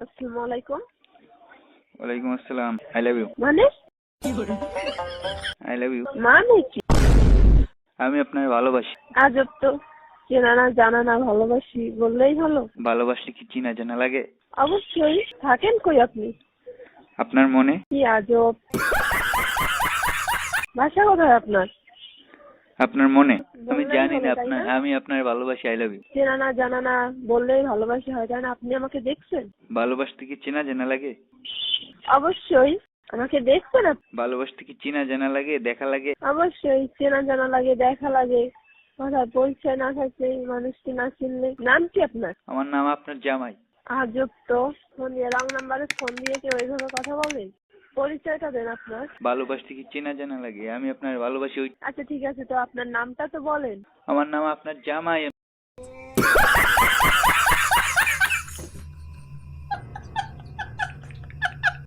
আসসালামু আলাইকুম। ওয়ালাইকুম আসসালাম। I love you. মানে আই লাভ ইউ। মানে কি? আমি আপনার ভালোবাসি। আজব তো, চেনা না জানা না ভালোবাসি বললেই হলো। ভালোবাসলে কি চিনা জানা লাগে? অবশ্যই। থাকেন কই আপনি? আপনার মনে। কি আজব, ভাষা কোথায় আপনার? আপনার মনে। আমি বললেই জানি হলো, না তাই আপনার, না? আমি আপনার ভালোবাসি। I love you. চেনা না জানা না বললেই ভালোবাসি হয়, কারণ আপনি আমাকে দেখছেন। ভালোবাসতে কি চেনা জানা লাগে? অবশ্যই। আমাকে দেখছেন আপনি? ভালোবাসতে কি চেনা জানা লাগে, দেখা লাগে? অবশ্যই। চেনা জানা লাগে, দেখা লাগে। কথার পরিচয় না থাকলে, মানুষকে না চিনলে। নাম কি আপনার? আমার নাম আপনার জামাই। আজব তো, ফোন দিয়ে রং নাম্বারে ফোন দিয়ে কেউ এইভাবে কথা বলে? পরিচয়টা দেন আপনার। ভালোবাসতে কি চেনা জানা লাগে? আমি আপনার ভালোবাসি। ওই আচ্ছা ঠিক আছে, তো আপনার নামটা তো বলেন। আমার নাম আপনার জামাই।